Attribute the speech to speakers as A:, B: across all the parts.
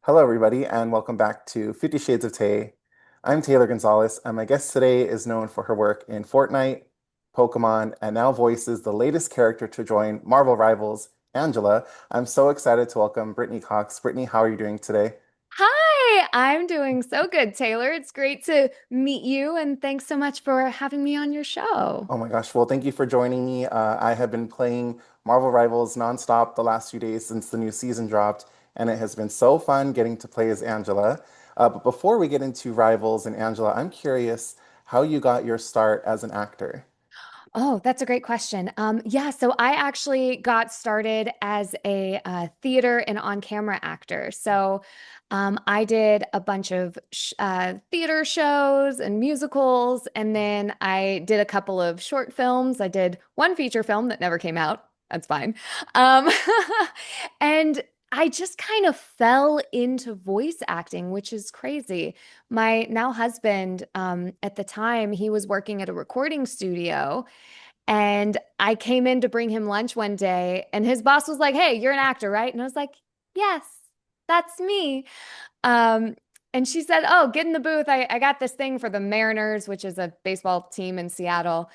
A: Hello, everybody, and welcome back to 50 Shades of Tay. I'm Taylor Gonzalez, and my guest today is known for her work in Fortnite, Pokemon, and now voices the latest character to join Marvel Rivals, Angela. I'm so excited to welcome Brittany Cox. Brittany, how are you doing today?
B: Hi, I'm doing so good, Taylor. It's great to meet you, and thanks so much for having me on your show.
A: Oh my gosh, well, thank you for joining me. I have been playing Marvel Rivals nonstop the last few days since the new season dropped, and it has been so fun getting to play as Angela. But before we get into Rivals and Angela, I'm curious how you got your start as an actor.
B: Oh, that's a great question. Yeah, so I actually got started as a theater and on-camera actor. I did a bunch of theater shows and musicals, and then I did a couple of short films. I did one feature film that never came out. That's fine. Um, and I just kind of fell into voice acting, which is crazy. My now husband, at the time, he was working at a recording studio. And I came in to bring him lunch one day, and his boss was like, "Hey, you're an actor, right?" And I was like, "Yes, that's me." Um, and she said, "Oh, get in the booth. I got this thing for the Mariners, which is a baseball team in Seattle,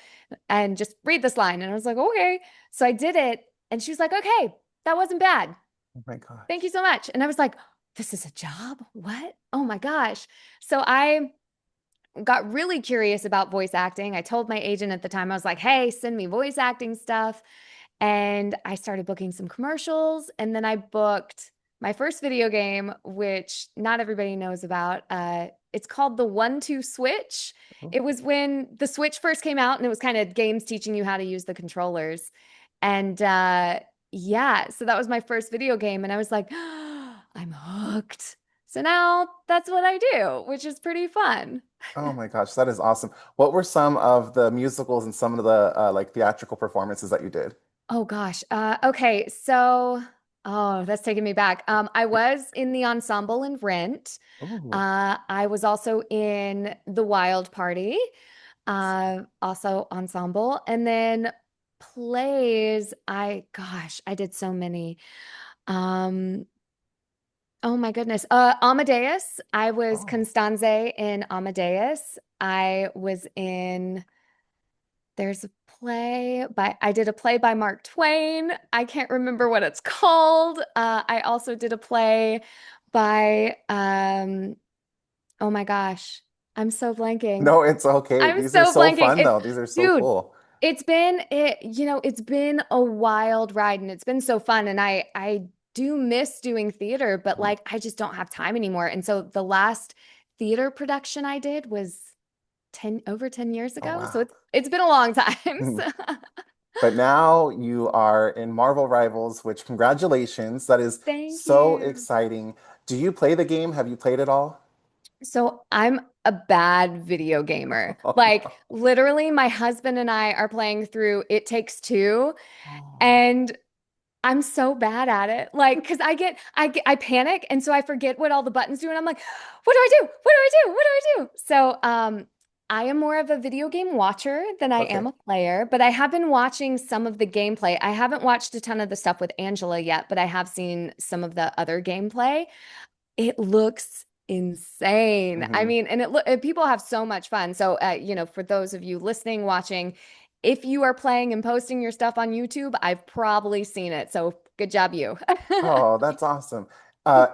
B: and just read this line." And I was like, "Okay." So I did it, and she was like, "Okay, that wasn't bad.
A: Oh my
B: Thank you
A: gosh.
B: so much." And I was like, "This is a job? What? Oh my gosh." So I got really curious about voice acting. I told my agent at the time, I was like, "Hey, send me voice acting stuff." And I started booking some commercials. And then I booked my first video game, which not everybody knows about. It's called the 1-2 Switch.
A: Oh,
B: It was when the Switch first came out, and it was kind of games teaching you how to use the controllers. And yeah, so that was my first video game. And I was like, I'm hooked. So now that's what I do, which is pretty fun.
A: oh my gosh, that is awesome. What were some of the musicals and some of the like theatrical performances that you did?
B: Oh gosh. Okay. Oh, that's taking me back. I was in the ensemble in Rent.
A: Oh,
B: I was also in The Wild Party, also ensemble. And then plays, I did so many. Um, oh my goodness. Amadeus. I was
A: oh,
B: Constanze in Amadeus. I was in There's a I did a play by Mark Twain. I can't remember what it's called. I also did a play by, oh my gosh, I'm so blanking.
A: no, it's okay.
B: I'm
A: These are
B: so
A: so
B: blanking.
A: fun though. These are so
B: Dude,
A: cool.
B: it's been a wild ride, and it's been so fun. And I do miss doing theater, but
A: Mhm.
B: like I just don't have time anymore. And so the last theater production I did was 10 years
A: Oh
B: ago. So
A: wow.
B: it's been a long time.
A: Mhm. But now you are in Marvel Rivals, which congratulations. That is
B: Thank
A: so
B: you.
A: exciting. Do you play the game? Have you played it all?
B: So I'm a bad video gamer. Like literally my husband and I are playing through It Takes Two,
A: Oh,
B: and I'm so bad at it. Like, because I panic, and so I forget what all the buttons do, and I'm like, what do I do? What do I do? What do I do? I am more of a video game watcher than I am
A: okay.
B: a player, but I have been watching some of the gameplay. I haven't watched a ton of the stuff with Angela yet, but I have seen some of the other gameplay. It looks insane. I
A: Hmm.
B: mean, and people have so much fun. For those of you listening, watching, if you are playing and posting your stuff on YouTube, I've probably seen it. So good job, you.
A: Oh, that's awesome.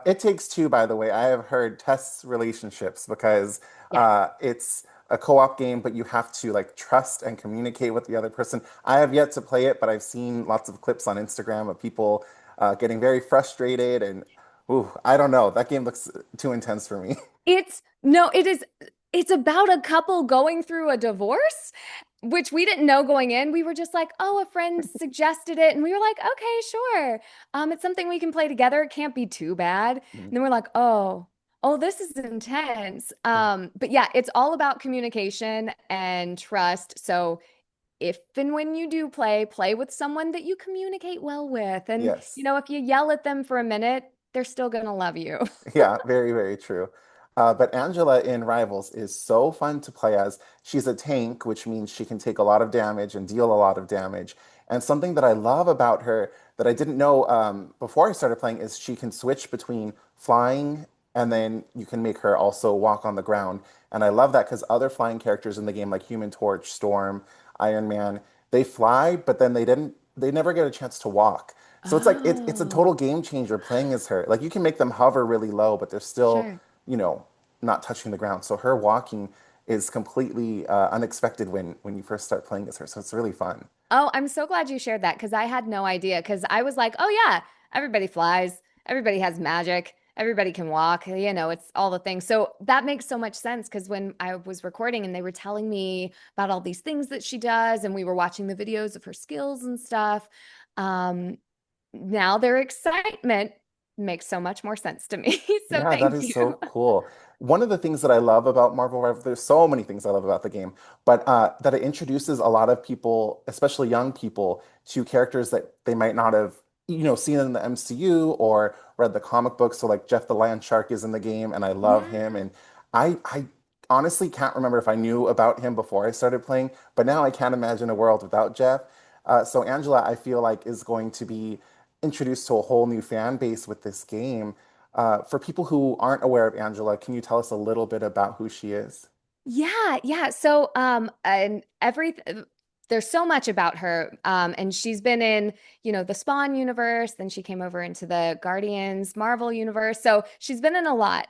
A: It Takes Two, by the way, I have heard tests relationships because
B: Yes.
A: it's a co-op game, but you have to like trust and communicate with the other person. I have yet to play it, but I've seen lots of clips on Instagram of people getting very frustrated and ooh, I don't know. That game looks too intense for me.
B: It's no, it is it's about a couple going through a divorce, which we didn't know going in. We were just like, "Oh, a friend suggested it." And we were like, "Okay, sure. It's something we can play together. It can't be too bad." And then we're like, "Oh, this is intense." But yeah, it's all about communication and trust. So if and when you do play with someone that you communicate well with. And,
A: Yes.
B: if you yell at them for a minute, they're still gonna love you.
A: Yeah, very, very true. But Angela in Rivals is so fun to play as. She's a tank, which means she can take a lot of damage and deal a lot of damage. And something that I love about her that I didn't know before I started playing is she can switch between flying and then you can make her also walk on the ground. And I love that because other flying characters in the game, like Human Torch, Storm, Iron Man, they fly, but then they never get a chance to walk. So it's like it's a total
B: Oh,
A: game changer playing as her. Like you can make them hover really low, but they're still,
B: sure.
A: you know, not touching the ground. So her walking is completely unexpected when you first start playing as her. So it's really fun.
B: Oh, I'm so glad you shared that because I had no idea. Because I was like, oh, yeah, everybody flies, everybody has magic, everybody can walk, it's all the things. So that makes so much sense because when I was recording and they were telling me about all these things that she does, and we were watching the videos of her skills and stuff, um, now their excitement makes so much more sense to me. So
A: Yeah, that
B: thank
A: is
B: you.
A: so cool. One of the things that I love about Marvel Rivals, there's so many things I love about the game, but that it introduces a lot of people, especially young people, to characters that they might not have, seen in the MCU or read the comic books. So like Jeff the Land Shark is in the game, and I love him.
B: Yeah.
A: And I honestly can't remember if I knew about him before I started playing, but now I can't imagine a world without Jeff. So Angela, I feel like is going to be introduced to a whole new fan base with this game. For people who aren't aware of Angela, can you tell us a little bit about who she is?
B: Yeah, yeah. So, and there's so much about her. And she's been in, the Spawn universe, then she came over into the Guardians Marvel universe. So she's been in a lot.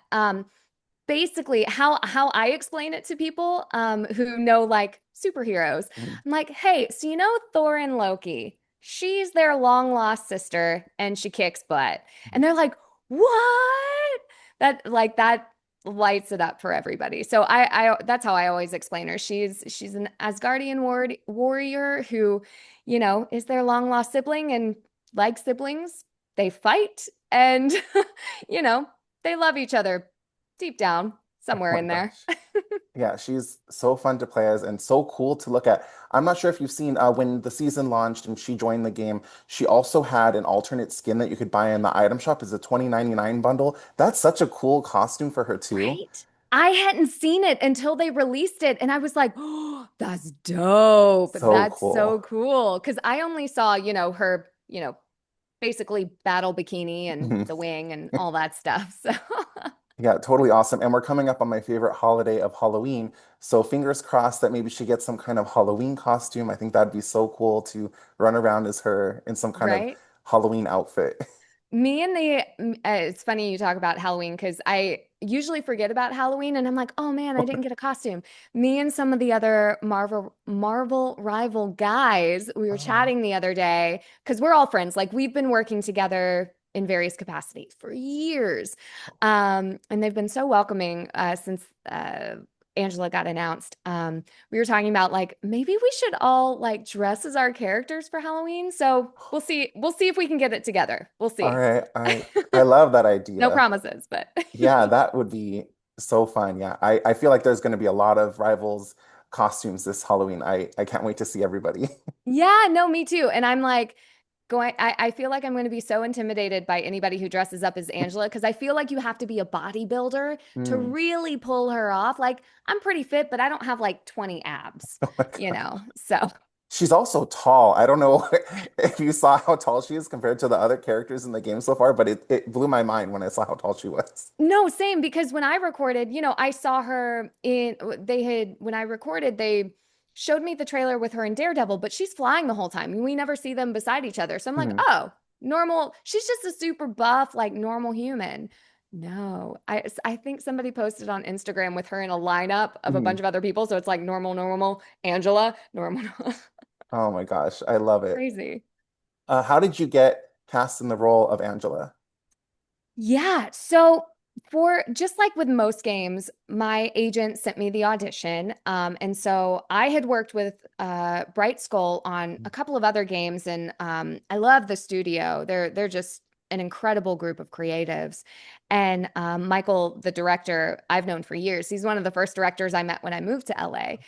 B: Basically how I explain it to people who know like superheroes.
A: Mhm.
B: I'm like, hey, so Thor and Loki, she's their long lost sister and she kicks butt. And they're like, what? That lights it up for everybody. So I that's how I always explain her. She's an Asgardian warrior who, is their long lost sibling, and like siblings, they fight and you know, they love each other deep down
A: Oh
B: somewhere
A: my
B: in there.
A: gosh. Yeah, she's so fun to play as and so cool to look at. I'm not sure if you've seen when the season launched and she joined the game, she also had an alternate skin that you could buy in the item shop as a 20.99 bundle. That's such a cool costume for her too.
B: Right? I hadn't seen it until they released it, and I was like, oh, that's dope.
A: So
B: That's
A: cool.
B: so cool. Because I only saw, her, basically battle bikini and
A: Mhm.
B: the wing and all that stuff. So,
A: Yeah, totally awesome. And we're coming up on my favorite holiday of Halloween. So fingers crossed that maybe she gets some kind of Halloween costume. I think that'd be so cool to run around as her in some kind of
B: right?
A: Halloween outfit.
B: Me and it's funny you talk about Halloween because I usually forget about Halloween and I'm like, oh man, I didn't get a costume. Me and some of the other Marvel rival guys, we were
A: Oh,
B: chatting the other day because we're all friends. Like we've been working together in various capacities for years. And they've been so welcoming since Angela got announced. We were talking about like maybe we should all like dress as our characters for Halloween. So we'll see. We'll see if we can get it together. We'll
A: all
B: see.
A: right. I love that
B: No
A: idea.
B: promises, but
A: Yeah, that would be so fun. Yeah. I feel like there's going to be a lot of rivals costumes this Halloween. I can't wait to see everybody.
B: yeah, no, me too. And I'm like I feel like I'm going to be so intimidated by anybody who dresses up as Angela because I feel like you have to be a bodybuilder to
A: Hmm.
B: really pull her off. Like I'm pretty fit, but I don't have like 20 abs,
A: Oh my God.
B: So
A: She's also tall. I don't know if you saw how tall she is compared to the other characters in the game so far, but it blew my mind when I saw how tall she was.
B: no, same because when I recorded, I saw her when I recorded, they showed me the trailer with her in Daredevil, but she's flying the whole time. We never see them beside each other. So I'm like,
A: Mhm.
B: oh, normal. She's just a super buff, like normal human. No, I think somebody posted on Instagram with her in a lineup of a bunch
A: Mhm.
B: of other people. So it's like normal, Angela, normal,
A: Oh my gosh, I love it.
B: crazy.
A: How did you get cast in the role of Angela?
B: Yeah. So for just like with most games, my agent sent me the audition. And so I had worked with Bright Skull on a couple of other games, and I love the studio. They're just an incredible group of creatives. And Michael, the director, I've known for years. He's one of the first directors I met when I moved to LA.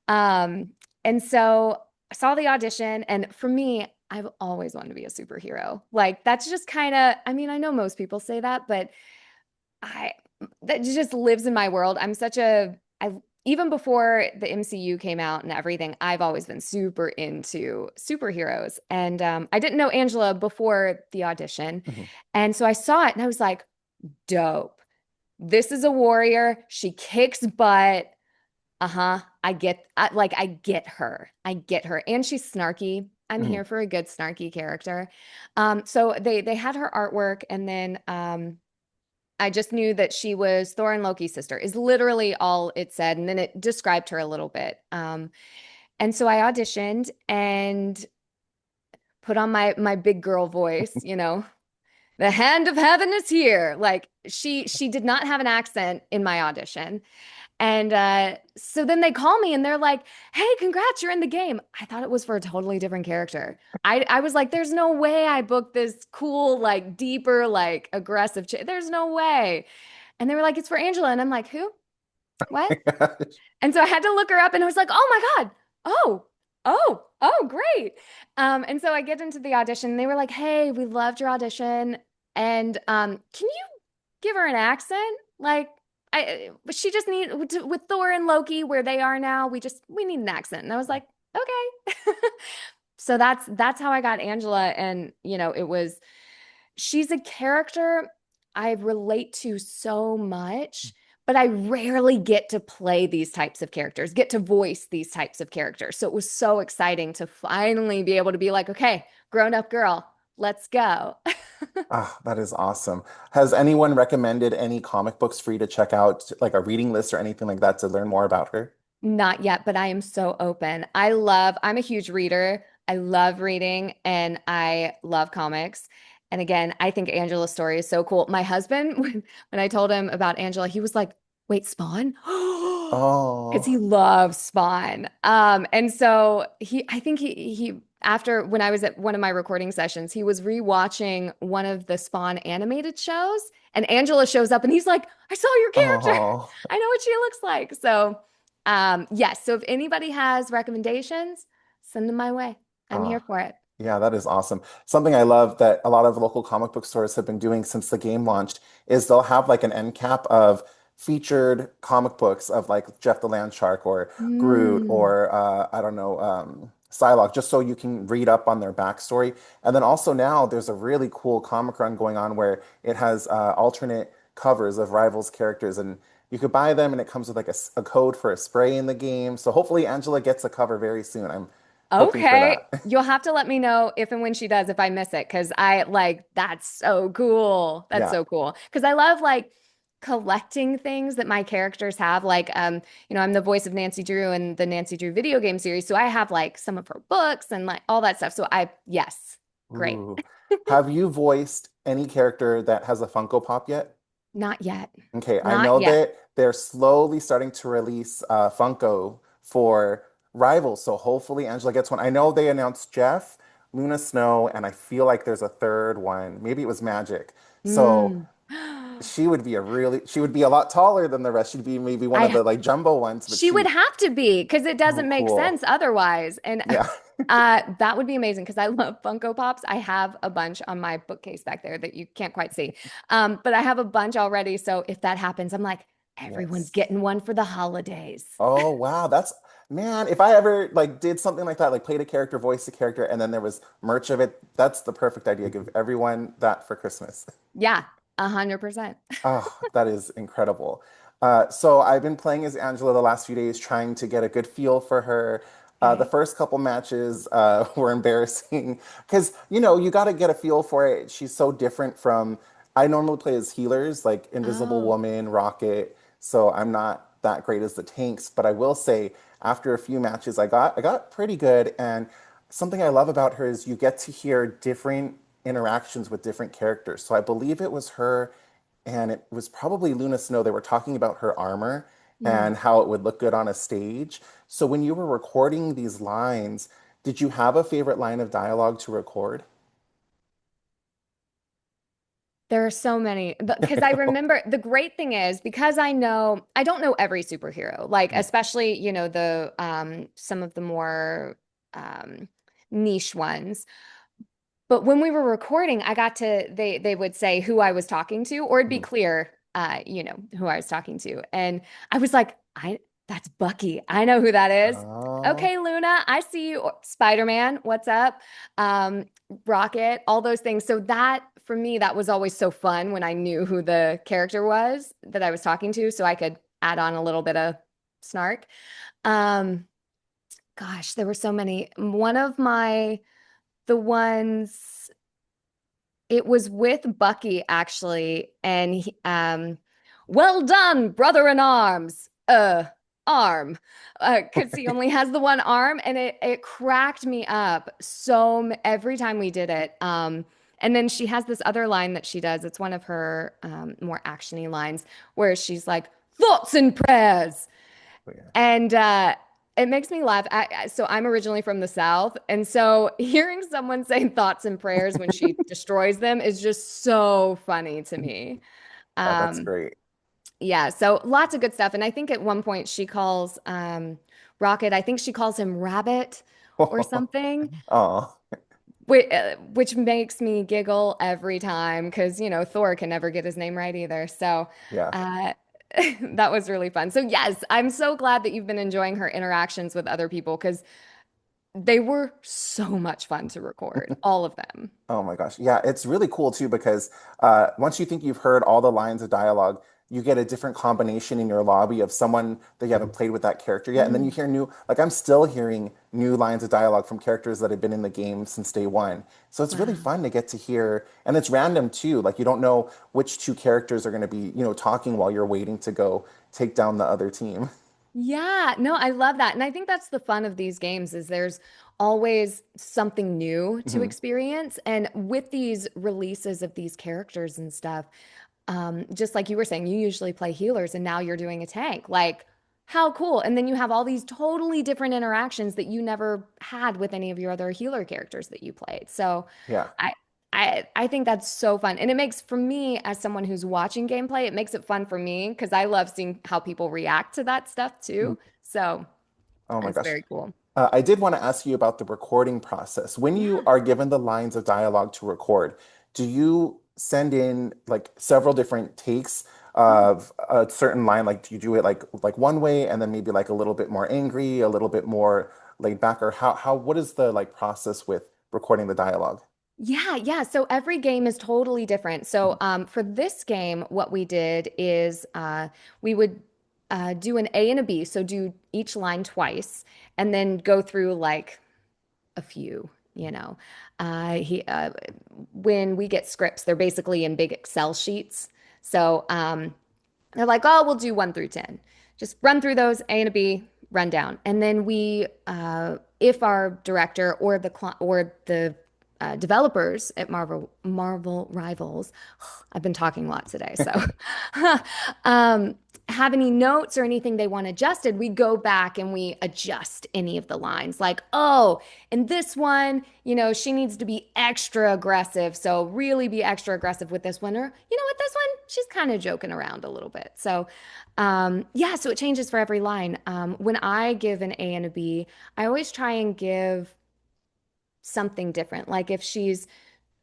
B: Um, and so I saw the audition, and for me, I've always wanted to be a superhero. Like that's just kind of, I mean, I know most people say that, but I that just lives in my world. I'm such a even before the MCU came out and everything, I've always been super into superheroes. And I didn't know Angela before the audition.
A: Mhm.
B: And so I saw it and I was like, dope. This is a warrior. She kicks butt. Uh-huh. I get her. I get her. And she's snarky. I'm
A: Mhm.
B: here for a good snarky character. So they had her artwork and then I just knew that she was Thor and Loki's sister, is literally all it said. And then it described her a little bit. And so I auditioned and put on my big girl voice, the hand of heaven is here. Like she did not have an accent in my audition. And so then they call me and they're like, hey, congrats, you're in the game. I thought it was for a totally different character. I was like, there's no way I booked this cool, like deeper, like aggressive. There's no way. And they were like, it's for Angela. And I'm like, who? What? And so I had to look her up and I was like, oh my God. Oh, great. And so I get into the audition and they were like, hey, we loved your audition. And can you give her an accent? Like, she just need with Thor and Loki where they are now, we need an accent. And I was like, okay. So that's how I got Angela. And it was she's a character I relate to so much, but I rarely get to play these types of characters, get to voice these types of characters. So it was so exciting to finally be able to be like, okay, grown up girl, let's go.
A: Ah, that is awesome. Has anyone recommended any comic books for you to check out, like a reading list or anything like that to learn more about her?
B: Not yet, but I am so open. I'm a huge reader. I love reading and I love comics. And again, I think Angela's story is so cool. My husband, when I told him about Angela, he was like, wait, Spawn? Because he
A: Oh,
B: loves Spawn. And so I think after when I was at one of my recording sessions, he was rewatching one of the Spawn animated shows, and Angela shows up and he's like, I saw your character.
A: oh.
B: I know what she looks like. So yes. So if anybody has recommendations, send them my way. I'm here
A: Ah,
B: for it.
A: yeah, that is awesome. Something I love that a lot of local comic book stores have been doing since the game launched is they'll have like an end cap of featured comic books of like Jeff the Land Shark or Groot
B: Mm.
A: or I don't know, Psylocke, just so you can read up on their backstory. And then also now there's a really cool comic run going on where it has alternate covers of Rivals characters and you could buy them and it comes with like a code for a spray in the game. So hopefully Angela gets a cover very soon. I'm hoping for
B: Okay.
A: that.
B: You'll have to let me know if and when she does, if I miss it, because I like that's so cool. That's
A: Yeah.
B: so cool. Because I love like collecting things that my characters have. Like, I'm the voice of Nancy Drew in the Nancy Drew video game series. So I have like some of her books and like all that stuff. So yes, great.
A: Ooh. Have you voiced any character that has a Funko Pop yet?
B: Not yet.
A: Okay, I
B: Not
A: know
B: yet.
A: that they're slowly starting to release Funko for Rivals, so hopefully Angela gets one. I know they announced Jeff, Luna Snow, and I feel like there's a third one. Maybe it was Magic. So
B: Mm.
A: she would be a lot taller than the rest. She'd be maybe one of
B: I
A: the like jumbo ones, but
B: She would have to be because it
A: oh
B: doesn't make
A: cool.
B: sense otherwise. And
A: Yeah.
B: that would be amazing because I love Funko Pops. I have a bunch on my bookcase back there that you can't quite see. But I have a bunch already. So if that happens, I'm like, everyone's
A: Yes.
B: getting one for the holidays.
A: Oh wow, that's man, if I ever like did something like that, like played a character, voiced a character, and then there was merch of it, that's the perfect idea. Give everyone that for Christmas.
B: Yeah, 100%.
A: Oh, that is incredible. So I've been playing as Angela the last few days, trying to get a good feel for her. The
B: Okay.
A: first couple matches were embarrassing because you got to get a feel for it. She's so different from I normally play as healers like Invisible
B: Oh,
A: Woman, Rocket. So I'm not that great as the tanks, but I will say after a few matches, I got pretty good. And something I love about her is you get to hear different interactions with different characters. So I believe it was her and it was probably Luna Snow. They were talking about her armor
B: mm.
A: and how it would look good on a stage. So when you were recording these lines, did you have a favorite line of dialogue to record?
B: There are so many because I remember the great thing is because I don't know every superhero, like
A: Mhm.
B: especially, the some of the more niche ones. But when we were recording, I got to they would say who I was talking to, or it'd be
A: Mhm.
B: clear who I was talking to. And I was like, I That's Bucky. I know who that is.
A: Oh,
B: Okay, Luna, I see you. Spider-Man, what's up? Um, Rocket, all those things. So that for me, that was always so fun when I knew who the character was that I was talking to, so I could add on a little bit of snark. Um, Gosh, there were so many. One of the ones, it was with Bucky actually, and well done, brother in arms. Arm, because he only has the one arm, and it cracked me up every time we did it. And then she has this other line that she does. It's one of her more actiony lines where she's like, "Thoughts and prayers."
A: yeah.
B: And it makes me laugh. So I'm originally from the South. And so hearing someone say thoughts and prayers when she destroys them is just so funny to me.
A: Oh, that's
B: Um,
A: great.
B: yeah, so lots of good stuff. And I think at one point she calls Rocket, I think she calls him Rabbit or something,
A: Oh,
B: which makes me giggle every time because, Thor can never get his name right either. So,
A: yeah.
B: uh, that was really fun. So, yes, I'm so glad that you've been enjoying her interactions with other people because they were so much fun to record, all of them.
A: Oh my gosh. Yeah, it's really cool too because once you think you've heard all the lines of dialogue, you get a different combination in your lobby of someone that you haven't played with that character yet. And then you
B: Mm,
A: hear like I'm still hearing new lines of dialogue from characters that have been in the game since day one. So it's really
B: wow.
A: fun to get to hear, and it's random too. Like you don't know which two characters are going to be, talking while you're waiting to go take down the other team.
B: Yeah, no, I love that. And I think that's the fun of these games is there's always something new to
A: Mhm.
B: experience. And with these releases of these characters and stuff, just like you were saying, you usually play healers and now you're doing a tank. Like, how cool. And then you have all these totally different interactions that you never had with any of your other healer characters that you played. So
A: Yeah.
B: I I think that's so fun. And it makes for me as someone who's watching gameplay, it makes it fun for me because I love seeing how people react to that stuff too. So
A: Oh my
B: it's
A: gosh.
B: very cool.
A: I did want to ask you about the recording process. When you
B: Yeah.
A: are given the lines of dialogue to record, do you send in like several different takes
B: Mm.
A: of a certain line? Like, do you do it like one way and then maybe like a little bit more angry, a little bit more laid back, or what is the like process with recording the dialogue?
B: Yeah, yeah. So every game is totally different. So
A: Mhm.
B: for this game, what we did is we would do an A and a B. So do each line twice and then go through like a few, you know. He When we get scripts, they're basically in big Excel sheets. So they're like, oh, we'll do 1 through 10. Just run through those A and a B, run down. And then if our director or the developers at Marvel Rivals, I've been talking a lot today, so um, have any notes or anything they want adjusted, we go back and we adjust any of the lines. Like, oh, in this one, she needs to be extra aggressive. So really be extra aggressive with this one. Or, with this one, she's kind of joking around a little bit. So, yeah, so it changes for every line. When I give an A and a B, I always try and give something different. Like if she's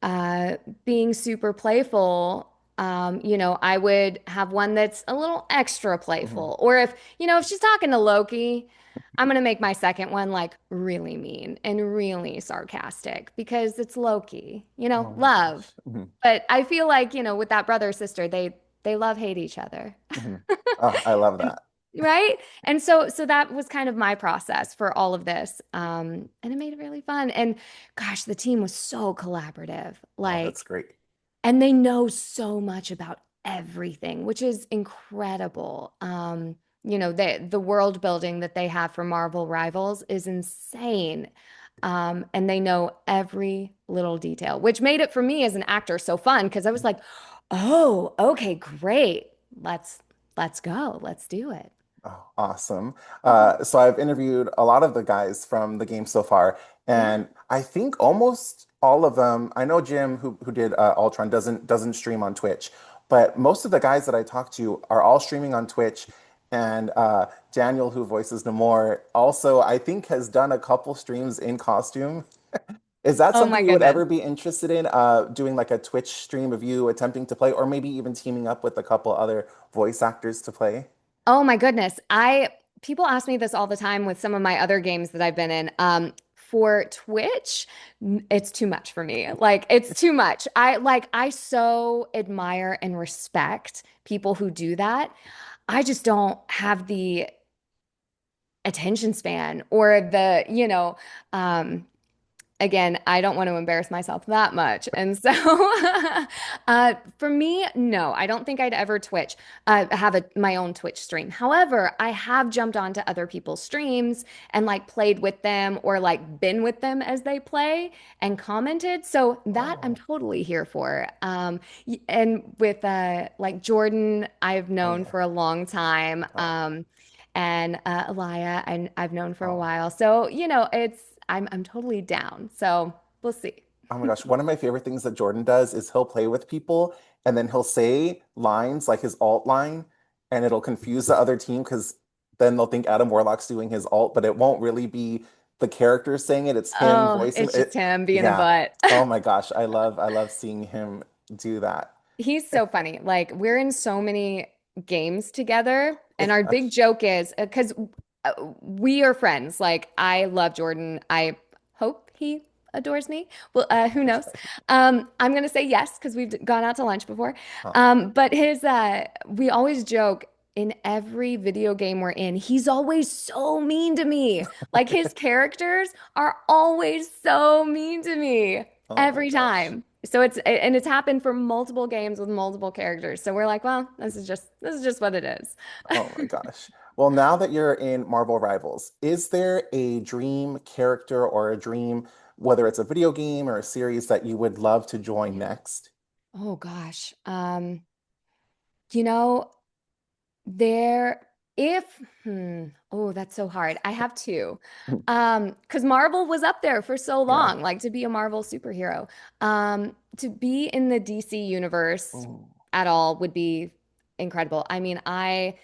B: uh, being super playful, I would have one that's a little extra
A: Mhm.
B: playful. Or if she's talking to Loki, I'm gonna make my second one like really mean and really sarcastic because it's Loki,
A: Oh my
B: love.
A: gosh. Mhm.
B: But I feel like, with that brother or sister, they love hate each other.
A: Mhm. Oh, I love
B: And-
A: that.
B: Right? And so that was kind of my process for all of this. And it made it really fun. And gosh, the team was so collaborative.
A: Oh, that's
B: Like,
A: great.
B: and they know so much about everything, which is incredible. The world building that they have for Marvel Rivals is insane. And they know every little detail, which made it for me as an actor so fun because I was like, oh, okay, great. Let's let's go. Let's do it.
A: Oh, awesome.
B: Mhm.
A: So I've interviewed a lot of the guys from the game so far,
B: Yeah.
A: and I think almost all of them. I know Jim, who did Ultron, doesn't stream on Twitch, but most of the guys that I talked to are all streaming on Twitch. And Daniel, who voices Namor, also I think has done a couple streams in costume. Is that
B: Oh
A: something
B: my
A: you would
B: goodness.
A: ever be interested in, doing like a Twitch stream of you attempting to play, or maybe even teaming up with a couple other voice actors to play?
B: Oh my goodness. people ask me this all the time with some of my other games that I've been in. For Twitch, it's too much for me. Like it's too much. I so admire and respect people who do that. I just don't have the attention span or um, again, I don't want to embarrass myself that much. And so for me, no, I don't think I'd ever have my own Twitch stream. However, I have jumped onto other people's streams and like played with them or like been with them as they play and commented. So that I'm
A: Oh,
B: totally here for. And with like Jordan, I've
A: oh
B: known
A: yeah.
B: for a long time.
A: Oh,
B: And Elia, I've known for a
A: oh.
B: while. So, I'm totally down. So we'll see.
A: Oh my gosh, one of my favorite things that Jordan does is he'll play with people and then he'll say lines like his alt line and it'll confuse the other team because then they'll think Adam Warlock's doing his alt, but it won't really be the character saying it, it's him
B: Oh,
A: voicing
B: it's just
A: it.
B: him being a
A: Yeah.
B: butt.
A: Oh my gosh, I love seeing him do that.
B: He's so funny. Like we're in so many games together, and our big
A: Gosh.
B: joke is because we are friends. Like I love Jordan. I hope he adores me. Well, who knows? I'm gonna say yes because we've gone out to lunch before.
A: Oh,
B: But we always joke in every video game we're in, he's always so mean to me. Like his characters are always so mean to me
A: oh my
B: every
A: gosh.
B: time. So it's happened for multiple games with multiple characters. So we're like, well, this is just what it is.
A: Oh my gosh. Well, now that you're in Marvel Rivals, is there a dream character or a dream, whether it's a video game or a series that you would love to join next?
B: Oh gosh. You know, There, if, oh, that's so hard. I have two. Because Marvel was up there for so
A: Yeah.
B: long, like to be a Marvel superhero. To be in the DC universe
A: Oh,
B: at all would be incredible. I mean, I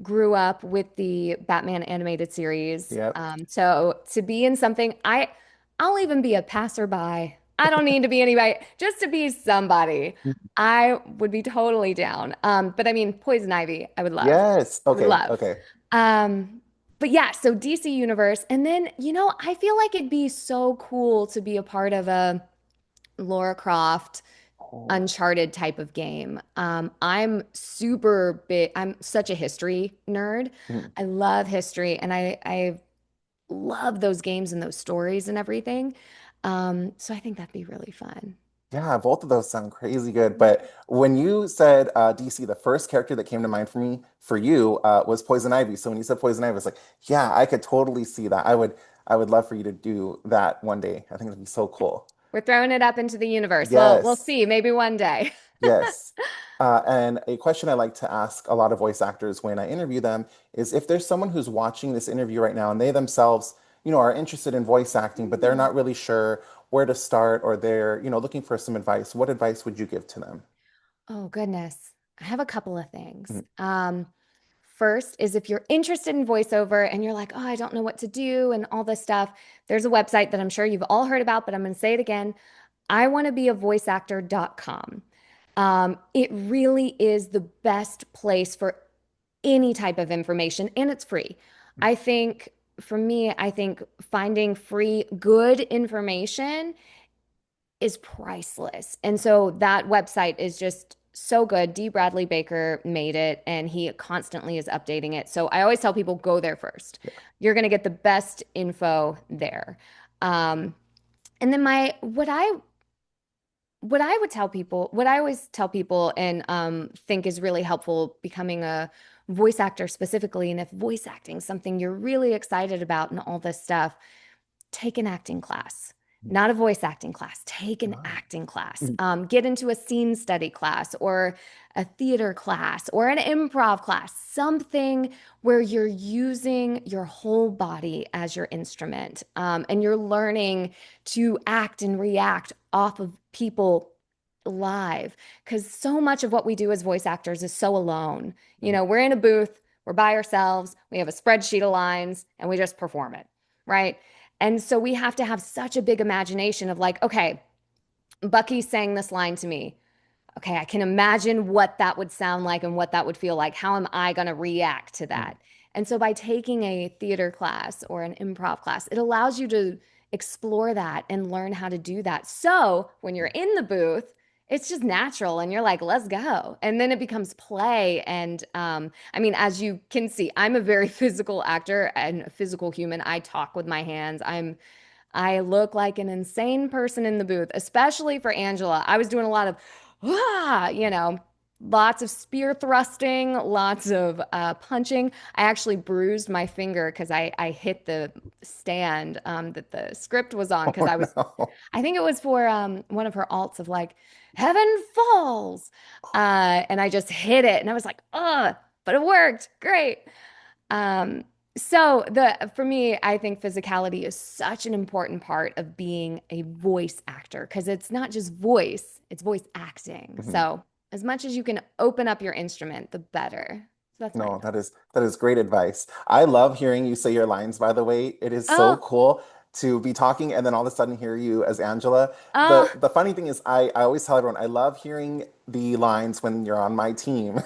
B: grew up with the Batman animated series.
A: yep.
B: So to be in something, I'll even be a passerby. I don't need to be anybody, just to be somebody. I would be totally down. But I mean, Poison Ivy, I would love.
A: Yes.
B: I would
A: Okay.
B: love.
A: Okay.
B: But yeah, so DC Universe. And then, I feel like it'd be so cool to be a part of a Lara Croft
A: Oh.
B: Uncharted type of game. I'm super big, I'm such a history nerd.
A: Mhm.
B: I love history and I love those games and those stories and everything. So I think that'd be really fun.
A: Yeah, both of those sound crazy good. But when you said DC, the first character that came to mind for you, was Poison Ivy. So when you said Poison Ivy, I was like, yeah, I could totally see that. I would love for you to do that one day. I think it'd be so cool.
B: We're throwing it up into the universe. Well, we'll
A: Yes.
B: see, maybe one day.
A: Yes. And a question I like to ask a lot of voice actors when I interview them is if there's someone who's watching this interview right now and they themselves, are interested in voice acting, but they're not really sure where to start or they're, looking for some advice, what advice would you give to them?
B: Oh, goodness. I have a couple of things.
A: Mhm.
B: First is if you're interested in voiceover and you're like, oh, I don't know what to do and all this stuff, there's a website that I'm sure you've all heard about, but I'm going to say it again. I want to be a voiceactor.com. It really is the best place for any type of information, and it's free. I think for me, I think finding free, good information is priceless. And so that website is just so good. D. Bradley Baker made it and he constantly is updating it. So I always tell people go there first.
A: Yeah.
B: You're going to get the best info there. Um, and then what I would tell people, what I always tell people and think is really helpful becoming a voice actor specifically, and if voice acting is something you're really excited about and all this stuff, take an acting class, not a voice acting class. Take an
A: Wow.
B: acting class.
A: Mhm.
B: Get into a scene study class or a theater class or an improv class, something where you're using your whole body as your instrument and you're learning to act and react off of people live. Because so much of what we do as voice actors is so alone. We're in a booth, we're by ourselves, we have a spreadsheet of lines, and we just perform it, right? And so we have to have such a big imagination of like, okay, Bucky's saying this line to me. okay, I can imagine what that would sound like and what that would feel like. How am I going to react to
A: Mm.
B: that? And so by taking a theater class or an improv class, it allows you to explore that and learn how to do that. So when you're in the booth, it's just natural and you're like, let's go. And then it becomes play. And I mean, as you can see, I'm a very physical actor and a physical human. I talk with my hands. I look like an insane person in the booth, especially for Angela. I was doing a lot of, lots of spear thrusting, lots of punching. I actually bruised my finger because I hit the stand that the script was on because
A: Oh no.
B: I think it was for one of her alts of like, Heaven Falls. And I just hit it and I was like, ugh, but it worked. Great. Um, so the for me, I think physicality is such an important part of being a voice actor because it's not just voice, it's voice acting.
A: Mhm.
B: So as much as you can open up your instrument, the better. So that's my
A: No,
B: advice.
A: that is great advice. I love hearing you say your lines, by the way. It is so
B: Oh,
A: cool to be talking and then all of a sudden hear you as Angela.
B: oh,
A: The funny thing is I always tell everyone I love hearing the lines when you're on my team.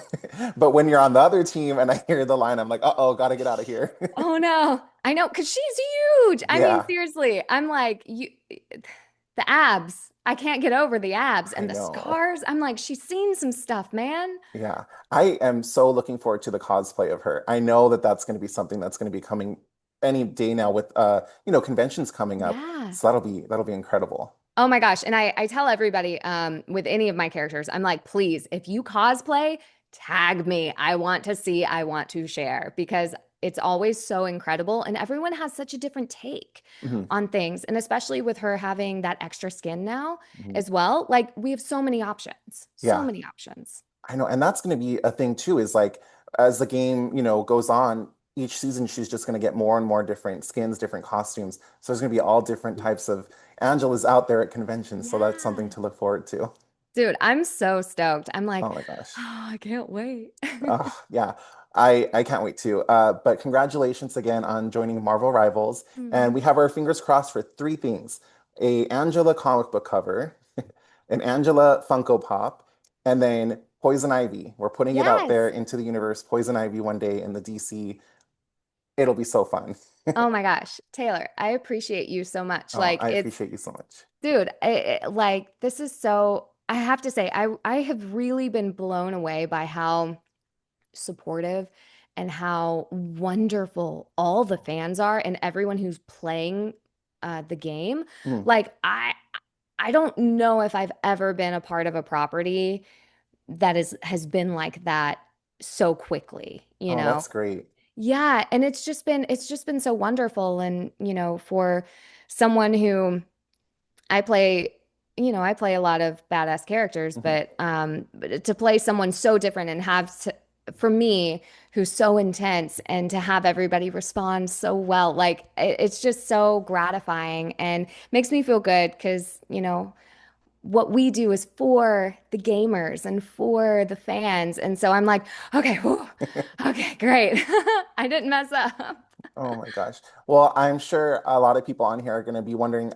A: But when you're on the other team and I hear the line, I'm like, uh-oh, gotta get out of here.
B: oh no. I know, because she's huge. I mean,
A: Yeah,
B: seriously, I'm like, the abs. I can't get over the abs
A: I
B: and the
A: know.
B: scars. I'm like, she's seen some stuff, man.
A: Yeah, I am so looking forward to the cosplay of her. I know that that's going to be something that's going to be coming any day now with conventions coming up.
B: Yeah.
A: So that'll be incredible.
B: Oh my gosh. And I tell everybody with any of my characters, I'm like, please, if you cosplay, tag me. I want to see, I want to share because it's always so incredible. And everyone has such a different take
A: Mhm,
B: on things. And especially with her having that extra skin now
A: mhm.
B: as well, like we have so many options, so
A: Yeah,
B: many options.
A: I know, and that's going to be a thing too. Is like as the game goes on, each season she's just going to get more and more different skins, different costumes. So there's going to be all different types of Angela's out there at conventions. So that's something
B: Yeah.
A: to look forward to.
B: Dude, I'm so stoked. I'm like,
A: Oh my gosh.
B: oh, I can't wait.
A: Yeah, I can't wait to. But congratulations again on joining Marvel Rivals. And we
B: Hmm.
A: have our fingers crossed for three things: a Angela comic book cover, an Angela Funko Pop, and then Poison Ivy. We're putting it out there
B: Yes.
A: into the universe. Poison Ivy one day in the DC. It'll be so fun.
B: Oh my gosh, Taylor, I appreciate you so much.
A: Oh,
B: Like
A: I
B: it's
A: appreciate you so much.
B: dude, like this is so I have to say I have really been blown away by how supportive and how wonderful all the fans are and everyone who's playing the game.
A: Mm.
B: Like I don't know if I've ever been a part of a property that has been like that so quickly, you
A: Oh,
B: know?
A: that's great.
B: Yeah, and it's just been so wonderful and for someone who I play, I play a lot of badass characters,
A: Mhm.
B: but to play someone so different and for me, who's so intense and to have everybody respond so well, like it's just so gratifying and makes me feel good because, what we do is for the gamers and for the fans. And so I'm like, okay, whew, okay, great. I didn't mess up.
A: Oh my gosh. Well, I'm sure a lot of people on here are going to be wondering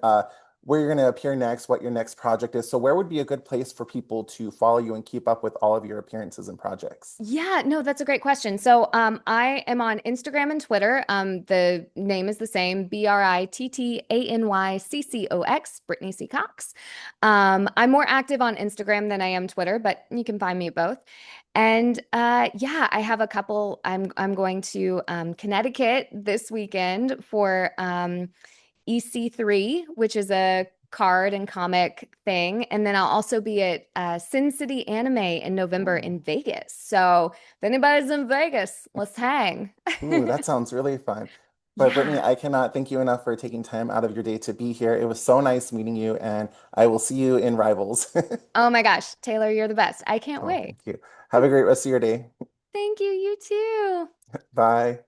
A: where you're going to appear next, what your next project is. So, where would be a good place for people to follow you and keep up with all of your appearances and projects?
B: Yeah, no, that's a great question. So, I am on Instagram and Twitter. The name is the same, BrittanyCox, Brittany C. Cox. I'm more active on Instagram than I am Twitter, but you can find me both. And yeah, I have a couple. I'm going to Connecticut this weekend for EC3, which is a card and comic thing. And then I'll also be at Sin City Anime in November
A: Ooh.
B: in Vegas. So if anybody's in Vegas, let's hang.
A: Ooh, that sounds really fun. But Brittany,
B: Yeah.
A: I cannot thank you enough for taking time out of your day to be here. It was so nice meeting you, and I will see you in Rivals.
B: Oh my gosh, Taylor, you're the best. I can't
A: Oh,
B: wait.
A: thank you. Have a great rest of your day.
B: Thank you. You too.
A: Bye.